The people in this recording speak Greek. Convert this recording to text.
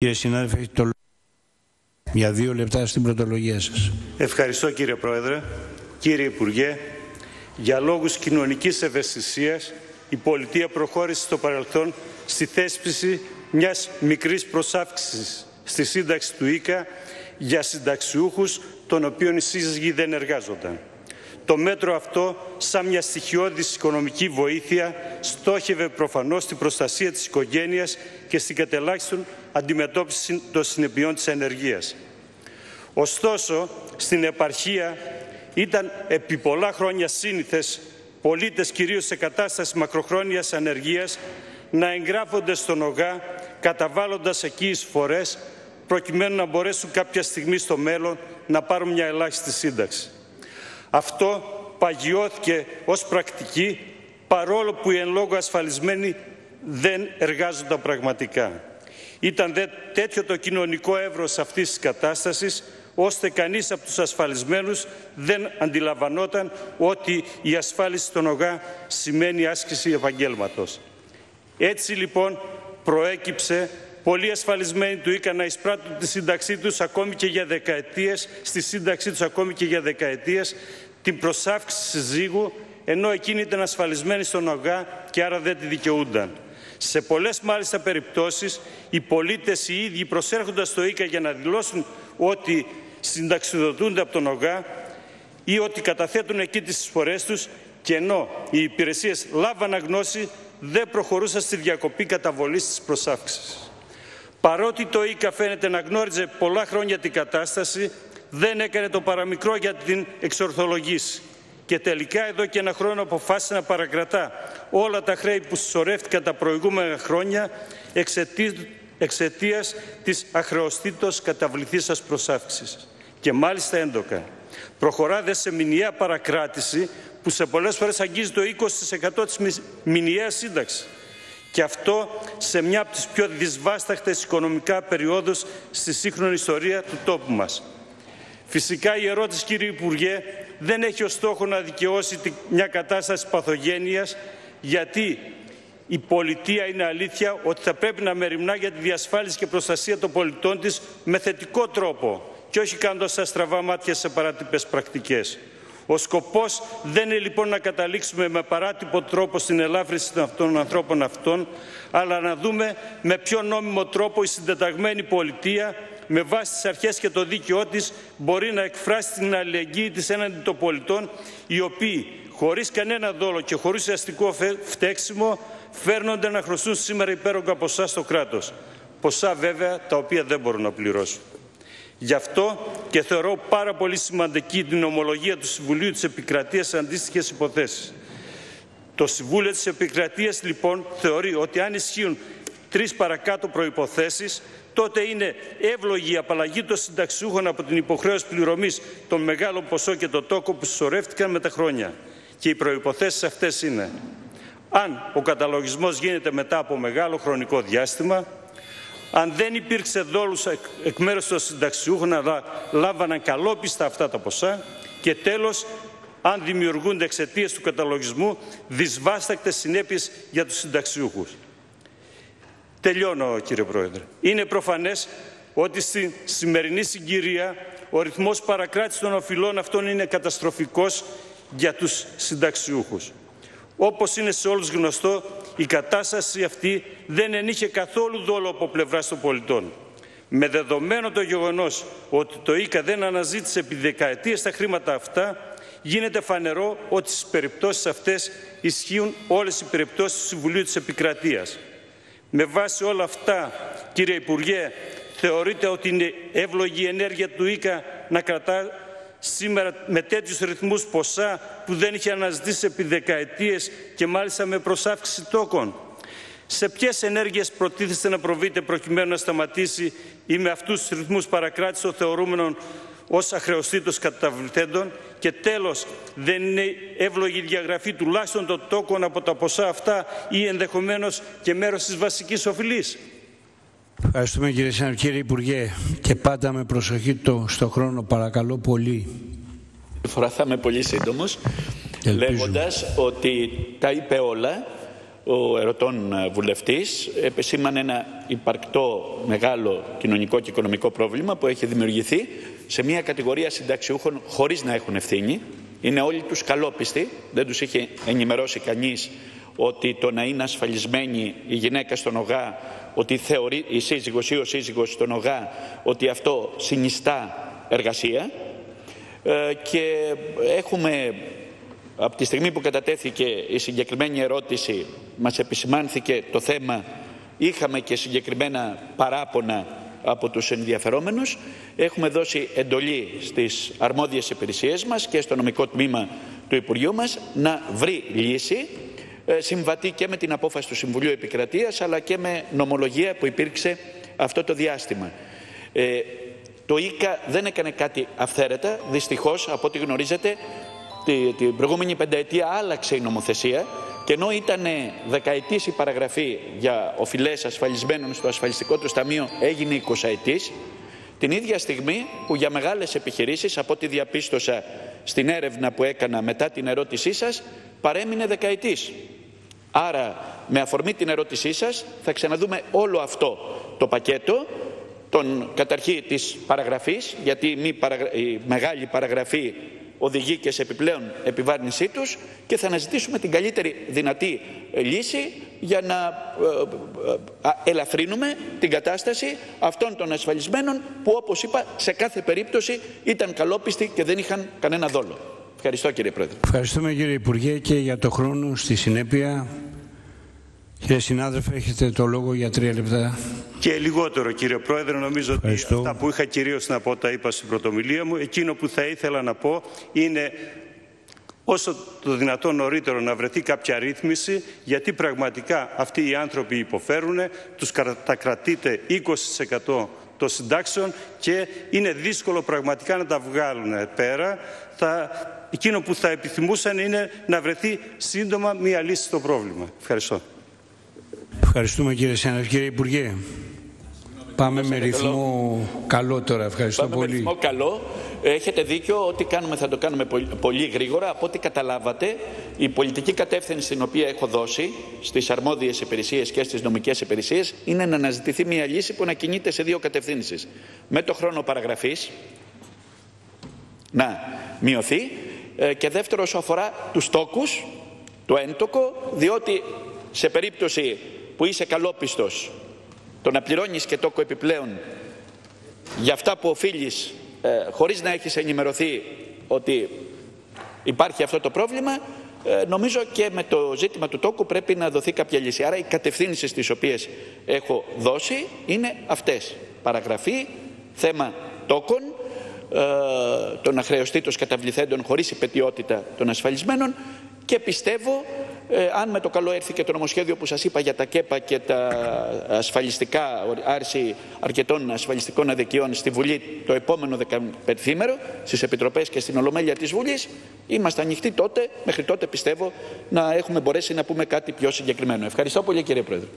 Κύριε συνάδελφε, έχετε το λόγο για 2 λεπτά στην πρωτολογία σας. Ευχαριστώ κύριε Πρόεδρε. Κύριε Υπουργέ, για λόγους κοινωνικής ευαισθησίας η πολιτεία προχώρησε στο παρελθόν στη θέσπιση μιας μικρής προσάυξησης στη σύνταξη του ΙΚΑ για συνταξιούχους των οποίων οι σύζυγοι δεν εργάζονταν. Το μέτρο αυτό, σαν μια στοιχειώδης οικονομική βοήθεια, στόχευε προφανώς στην προστασία της οικογένειας και στην κατελάχιστον αντιμετώπιση των συνεπειών της ανεργίας. Ωστόσο, στην επαρχία ήταν επί πολλά χρόνια σύνηθες πολίτες, κυρίως σε κατάσταση μακροχρόνιας ανεργίας, να εγγράφονται στον ΟΓΑ καταβάλλοντας εκεί εισφορές προκειμένου να μπορέσουν κάποια στιγμή στο μέλλον να πάρουν μια ελάχιστη σύνταξη. Αυτό παγιώθηκε ως πρακτική, παρόλο που οι εν λόγω ασφαλισμένοι δεν εργάζονταν πραγματικά. Ήταν δε τέτοιο το κοινωνικό εύρος αυτής της κατάστασης, ώστε κανείς από τους ασφαλισμένους δεν αντιλαμβανόταν ότι η ασφάλιση στον ΟΓΑ σημαίνει άσκηση επαγγέλματος. Έτσι λοιπόν προέκυψε πολλοί ασφαλισμένοι του ΙΚΑ να εισπράττουν τη σύνταξή τους ακόμη και για δεκαετίες, στη σύνταξή τους ακόμη και για δεκαετίες, την προσάυξη συζύγου, ενώ εκείνοι ήταν ασφαλισμένοι στον ΟΓΑ και άρα δεν τη δικαιούνταν. Σε πολλές μάλιστα περιπτώσεις οι πολίτες οι ίδιοι προσέρχοντας στο ΙΚΑ για να δηλώσουν ότι συνταξιδοτούνται από τον ΟΓΑ ή ότι καταθέτουν εκεί τις εισφορές τους, και ενώ οι υπηρεσίες λάβαναν γνώση, δεν προχωρούσαν στη διακοπή καταβολής της προσάυξης. Παρότι το ΙΚΑ φαίνεται να γνώριζε πολλά χρόνια την κατάσταση, δεν έκανε το παραμικρό για την εξορθολογήσει. Και τελικά εδώ και ένα χρόνο αποφάσισε να παρακρατά όλα τα χρέη που συσσωρεύτηκαν τα προηγούμενα χρόνια εξαιτίας της αχρεωστήτως καταβληθήσας προσάυξης. Και μάλιστα έντοκα. Προχωρά δε σε μηνιαία παρακράτηση που σε πολλές φορές αγγίζει το 20% της μηνιαίας σύνταξης. Και αυτό σε μια από τις πιο δυσβάσταχτες οικονομικά περιόδους στη σύγχρονη ιστορία του τόπου μας. Φυσικά η ερώτηση, κύριε Υπουργέ, δεν έχει ως στόχο να δικαιώσει μια κατάσταση παθογένειας, γιατί η πολιτεία είναι αλήθεια ότι θα πρέπει να μεριμνά για τη διασφάλιση και προστασία των πολιτών της με θετικό τρόπο και όχι κάνοντας τα στραβά μάτια σε παράτυπες πρακτικές. Ο σκοπός δεν είναι λοιπόν να καταλήξουμε με παράτυπο τρόπο στην ελάφρυνση των ανθρώπων αυτών, αλλά να δούμε με ποιο νόμιμο τρόπο η συντεταγμένη πολιτεία, με βάση τις αρχές και το δίκαιό της, μπορεί να εκφράσει την αλληλεγγύη της έναντι των πολιτών, οι οποίοι χωρίς κανένα δόλο και χωρίς αστικό φταίξιμο φέρνονται να χρωστούν σήμερα υπέρογκα ποσά στο κράτος. Ποσά βέβαια τα οποία δεν μπορούν να πληρώσουν. Γι' αυτό και θεωρώ πάρα πολύ σημαντική την ομολογία του Συμβουλίου της Επικρατείας σε αντίστοιχες υποθέσεις. Το Συμβούλιο της Επικρατείας λοιπόν θεωρεί ότι αν ισχύουν 3 παρακάτω προϋποθέσεις, τότε είναι εύλογη η απαλλαγή των συνταξιούχων από την υποχρέωση πληρωμής των μεγάλων ποσών και το τόκο που συσσωρεύτηκαν με τα χρόνια. Και οι προϋποθέσεις αυτές είναι: αν ο καταλογισμός γίνεται μετά από μεγάλο χρονικό διάστημα, αν δεν υπήρξε δόλους εκ μέρους των συνταξιούχων, αλλά λάβαναν καλόπιστα αυτά τα ποσά, και τέλος, αν δημιουργούνται εξαιτίας του καταλογισμού δυσβάστακτες συνέπειες για τους συνταξιούχους. Τελειώνω, κύριε Πρόεδρε. Είναι προφανές ότι στη σημερινή συγκυρία ο ρυθμός παρακράτησης των οφειλών αυτών είναι καταστροφικός για τους συνταξιούχους. Όπως είναι σε όλους γνωστό, η κατάσταση αυτή δεν ενείχε καθόλου δόλο από πλευράς των πολιτών. Με δεδομένο το γεγονός ότι το ΙΚΑ δεν αναζήτησε επί δεκαετίες τα χρήματα αυτά, γίνεται φανερό ότι στις περιπτώσεις αυτές ισχύουν όλες οι περιπτώσεις του Συμβουλίου της Επικρατείας. Με βάση όλα αυτά, κύριε Υπουργέ, θεωρείτε ότι είναι εύλογη η ενέργεια του ΙΚΑ να κρατά σήμερα με τέτοιους ρυθμούς ποσά που δεν είχε αναζητήσει επί δεκαετίες και μάλιστα με προσάυξηση τόκων? Σε ποιες ενέργειες προτίθεστε να προβείτε προκειμένου να σταματήσει ή με αυτούς τους ρυθμούς παρακράτησης των θεωρούμενων ως αχρεωστήτως καταβληθέντων? Και τέλος, δεν είναι εύλογη η διαγραφή τουλάχιστον των τόκων από τα ποσά αυτά ή ενδεχομένως και μέρος της βασικής οφειλής? Ευχαριστούμε κύριε Σάνου. Κύριε Υπουργέ, και πάντα με προσοχή στο χρόνο, παρακαλώ πολύ. Φορά θα είμαι πολύ σύντομος, λέγοντας ότι τα είπε όλα, ο ερωτών βουλευτής επεσήμανε ένα υπαρκτό μεγάλο κοινωνικό και οικονομικό πρόβλημα που έχει δημιουργηθεί σε μια κατηγορία συνταξιούχων χωρίς να έχουν ευθύνη. Είναι όλοι τους καλόπιστοι, δεν τους είχε ενημερώσει κανείς ότι το να είναι ασφαλισμένη η γυναίκα στον ΟΓΑ, ότι θεωρεί η σύζυγος ή ο σύζυγος στον ΟΓΑ, ότι αυτό συνιστά εργασία. Και έχουμε, από τη στιγμή που κατατέθηκε η συγκεκριμένη ερώτηση, μας επισημάνθηκε το θέμα, είχαμε και συγκεκριμένα παράπονα από τους ενδιαφερόμενους. Έχουμε δώσει εντολή στις αρμόδιες υπηρεσίες μας και στο νομικό τμήμα του Υπουργείου μας να βρει λύση συμβατή και με την απόφαση του Συμβουλίου Επικρατείας αλλά και με νομολογία που υπήρξε αυτό το διάστημα. Το ΙΚΑ δεν έκανε κάτι αυθαίρετα. Δυστυχώς, από ό,τι γνωρίζετε, την προηγούμενη πενταετία άλλαξε η νομοθεσία και ενώ ήταν δεκαετής η παραγραφή για οφειλές ασφαλισμένων στο ασφαλιστικό του ταμείο, έγινε 20ετής. Την ίδια στιγμή που για μεγάλες επιχειρήσεις, από ό,τι διαπίστωσα στην έρευνα που έκανα μετά την ερώτησή σας, παρέμεινε δεκαετής. Άρα, με αφορμή την ερώτησή σας, θα ξαναδούμε όλο αυτό το πακέτο, καταρχήν της παραγραφής, γιατί η μεγάλη παραγραφή οδηγεί και σε επιπλέον επιβάρυνσή τους, και θα αναζητήσουμε την καλύτερη δυνατή λύση για να ελαφρύνουμε την κατάσταση αυτών των ασφαλισμένων που, όπως είπα, σε κάθε περίπτωση ήταν καλόπιστοι και δεν είχαν κανένα δόλο. Ευχαριστώ, κύριε Πρόεδρε. Ευχαριστούμε, κύριε Υπουργέ, και για το χρόνο στη συνέπεια. Κύριε συνάδελφε, έχετε το λόγο για 3 λεπτά. Και λιγότερο, κύριε Πρόεδρε. Νομίζω ότι αυτά που είχα κυρίως να πω τα είπα στην πρωτομιλία μου. Εκείνο που θα ήθελα να πω είναι όσο το δυνατόν νωρίτερο να βρεθεί κάποια ρύθμιση, γιατί πραγματικά αυτοί οι άνθρωποι υποφέρουν, τους κατακρατείται 20% των συντάξεων και είναι δύσκολο πραγματικά να τα βγάλουν πέρα. Εκείνο που θα επιθυμούσαν είναι να βρεθεί σύντομα μία λύση στο πρόβλημα. Ευχαριστώ. Ευχαριστούμε, κύριε συνάδελφε. Κύριε Υπουργέ, πάμε με ρυθμό καλό τώρα. Ευχαριστώ πολύ. Με ρυθμό καλό. Έχετε δίκιο, ό,τι κάνουμε θα το κάνουμε πολύ γρήγορα. Από ό,τι καταλάβατε, η πολιτική κατεύθυνση την οποία έχω δώσει στις αρμόδιες υπηρεσίες και στις νομικές υπηρεσίες είναι να αναζητηθεί μια λύση που να κινείται σε 2 κατευθύνσεις. Με το χρόνο παραγραφής να μειωθεί και δεύτερο όσο αφορά τους τόκους, το έντοκο, διότι σε περίπτωση που είσαι καλόπιστος, το να πληρώνεις και τόκο επιπλέον για αυτά που οφείλεις χωρίς να έχεις ενημερωθεί ότι υπάρχει αυτό το πρόβλημα, νομίζω και με το ζήτημα του τόκου πρέπει να δοθεί κάποια λύση. Άρα οι κατευθύνσεις τις οποίες έχω δώσει είναι αυτές. Παραγραφή, θέμα τόκων, των αχρεωστήτως καταβληθέντων χωρίς υπαιτιότητα των ασφαλισμένων, και πιστεύω, αν με το καλό έρθει και το νομοσχέδιο που σας είπα για τα ΚΕΠΑ και τα ασφαλιστικά, άρση αρκετών ασφαλιστικών αδικιών στη Βουλή το επόμενο 15ήμερο, στις Επιτροπές και στην Ολομέλεια της Βουλής, είμαστε ανοιχτοί τότε, μέχρι τότε πιστεύω να έχουμε μπορέσει να πούμε κάτι πιο συγκεκριμένο. Ευχαριστώ πολύ, κύριε Πρόεδρε.